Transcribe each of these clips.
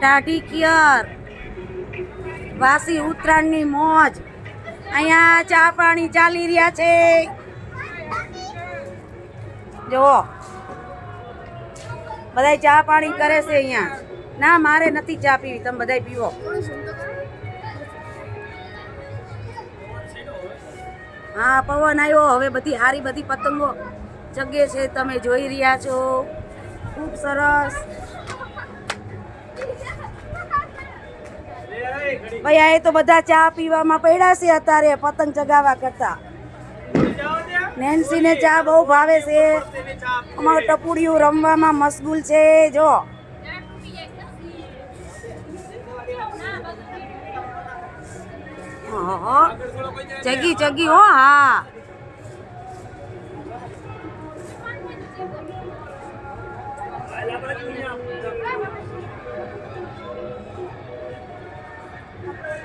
દાઢી કિયર વાસી ઉત્તરાયણની મોજ અહીંયા ચા પાણી ચાલી રહ્યા છે જુઓ બધાય ચા પાણી કરે છે અહીંયા ના મારે નથી ચા પીવી તમે બધાય પીવો હા પવન આવ્યો હવે બધી હારી બધી પતંગો ચગે છે તમે જોઈ રહ્યા છો ખૂબ સરસ ભાઈ આ તો બધા ચા પીવામાં પડ્યા છે અત્યારે પતંગ ચગાવવા કરતા નેન્સીને ચા બહુ ભાવે છે અમારું ટપુડિયું રમવામાં મશગુલ છે જો ચગી ચગી હો હા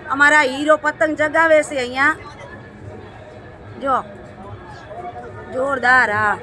અમારા હીરો પતંગ ચગાવે છે અહીંયા જો જોરદાર હા